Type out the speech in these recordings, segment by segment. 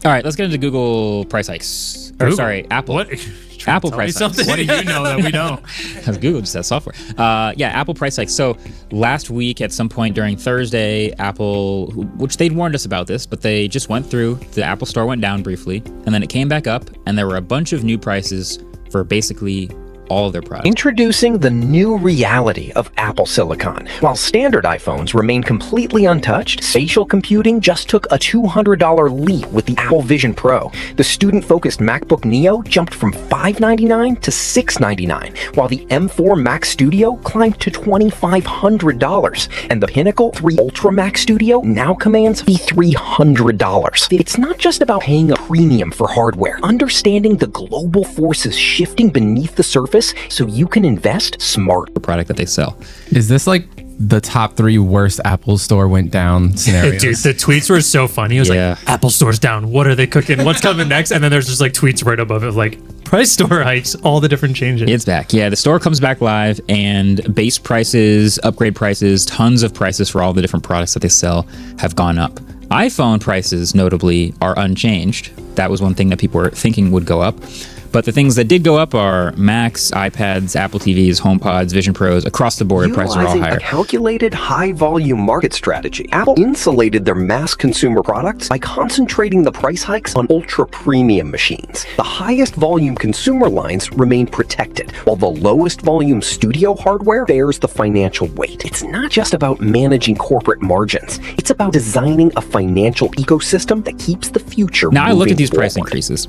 All right, let's get into Google price hikes. Or Google? sorry, Apple. What? Apple price hikes. What do you know that we don't? Because Google just has software. Yeah, Apple price hikes. So last week at some point during Thursday, Apple, which they'd warned us about this, but they just went through, the Apple Store went down briefly, and then it came back up, and there were a bunch of new prices for basically all of their products. Introducing the new reality of Apple Silicon. While standard iPhones remain completely untouched, spatial computing just took a $200 leap with the Apple Vision Pro. The student-focused MacBook Neo jumped from $599 to $699, while the M4 Mac Studio climbed to $2,500. And the Pinnacle 3 Ultra Mac Studio now commands $300. It's not just about paying a premium for hardware. Understanding the global forces shifting beneath the surface so you can invest smart. The product that they sell. Is this like the top 3 worst Apple Store went down scenarios? Dude, the tweets were so funny. It was Yeah. like, Apple Store's down. What are they cooking? What's coming next? And then there's just like tweets right above it like, price store hikes, all the different changes. It's back. Yeah, the store comes back live, and base prices, upgrade prices, tons of prices for all the different products that they sell have gone up. iPhone prices, notably, are unchanged. That was one thing that people were thinking would go up. But the things that did go up are Macs, iPads, Apple TVs, HomePods, Vision Pros. Across the board, prices are all Utilizing higher. a calculated high-volume market strategy, Apple insulated their mass consumer products by concentrating the price hikes on ultra-premium machines. The highest volume consumer lines remain protected, while the lowest volume studio hardware bears the financial weight. It's not just about managing corporate margins. It's about designing a financial ecosystem that keeps the future Now I look at these moving price forward. increases,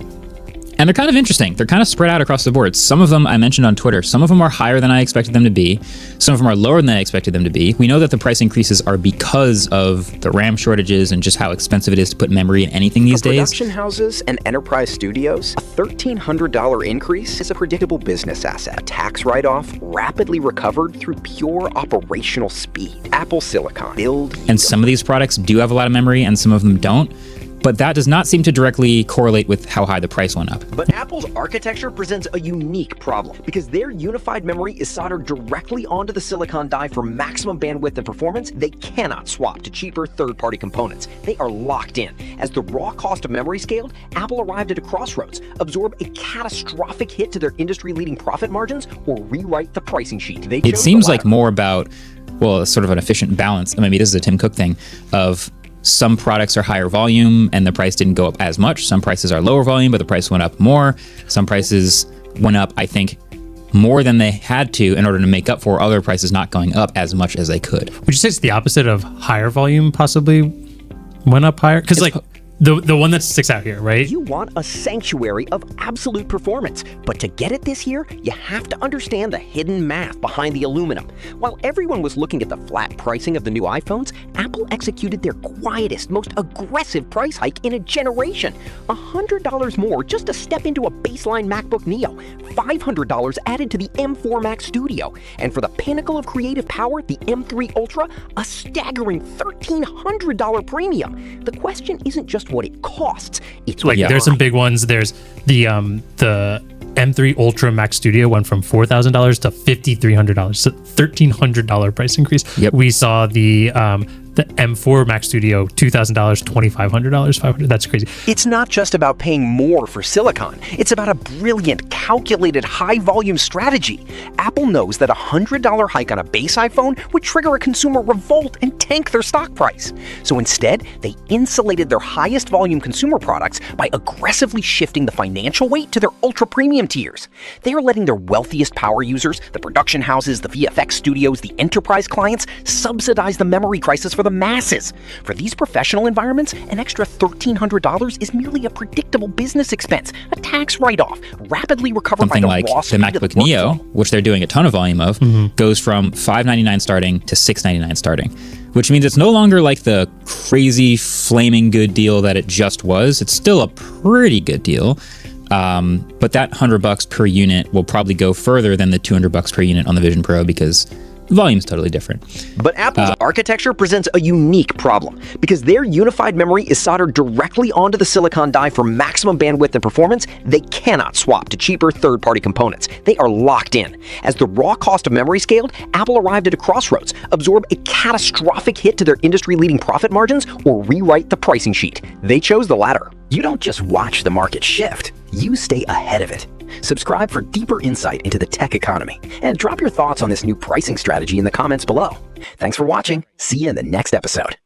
and they're kind of interesting. They're kind of spread out across the board. Some of them I mentioned on Twitter. Some of them are higher than I expected them to be. Some of them are lower than I expected them to be. We know that the price increases are because of the RAM shortages and just how expensive it is to put memory in anything these For days. production houses and enterprise studios, a $1,300 increase is a predictable business asset. A tax write-off rapidly recovered through pure operational speed. Apple Silicon. Build. And some of these products do have a lot of memory and some of them don't. But that does not seem to directly correlate with how high the price went up. But Apple's architecture presents a unique problem because their unified memory is soldered directly onto the silicon die for maximum bandwidth and performance. They cannot swap to cheaper third-party components. They are locked in. As the raw cost of memory scaled, Apple arrived at a crossroads: absorb a catastrophic hit to their industry-leading profit margins or rewrite the pricing sheet. They It chose seems the like latter. more about, well, sort of an efficient balance. Maybe this is a Tim Cook thing of some products are higher volume and the price didn't go up as much. Some prices are lower volume, but the price went up more. Some prices went up, I think, more than they had to in order to make up for other prices not going up as much as they could. Would you say it's the opposite of higher volume possibly went up higher? Because like the one that sticks out here, right? You want a sanctuary of absolute performance, but to get it this year, you have to understand the hidden math behind the aluminum. While everyone was looking at the flat pricing of the new iPhones, Apple executed their quietest, most aggressive price hike in a generation. $100 more just to step into a baseline MacBook Neo, $500 added to the M4 Mac Studio, and for the pinnacle of creative power, the M3 Ultra, a staggering $1,300 premium. The question isn't just what it costs, it's what Like there's some big ones. There's the M3 Ultra Mac Studio went from $4,000 to $5,300, so $1,300 price increase. Yep. We saw the M4 Mac Studio $2,000, $2,500, $500. That's crazy. It's not just about paying more for silicon. It's about a brilliant, calculated, high-volume strategy. Apple knows that a $100 hike on a base iPhone would trigger a consumer revolt and tank their stock price. So instead, they insulated their highest volume consumer products by aggressively shifting the financial weight to their ultra-premium tiers. They are letting their wealthiest power users, the production houses, the VFX studios, the enterprise clients, subsidize the memory crisis for the masses. For these professional environments, an extra $1,300 is merely a predictable business expense, a tax write-off, rapidly recovered by Something the like raw the speed of the MacBook Neo, workflow. which they're doing a ton of volume of, goes from $599 starting to $699 starting, which means it's no longer like the crazy flaming good deal that it just was. It's still a pretty good deal. But that $100 per unit will probably go further than the $200 per unit on the Vision Pro because volume's totally different. But Apple's architecture presents a unique problem because their unified memory is soldered directly onto the silicon die for maximum bandwidth and performance. They cannot swap to cheaper third-party components. They are locked in. As the raw cost of memory scaled, Apple arrived at a crossroads: absorb a catastrophic hit to their industry-leading profit margins or rewrite the pricing sheet. They chose the latter. You don't just watch the market shift, you stay ahead of it. Subscribe for deeper insight into the tech economy, and drop your thoughts on this new pricing strategy in the comments below. Thanks for watching. See you in the next episode.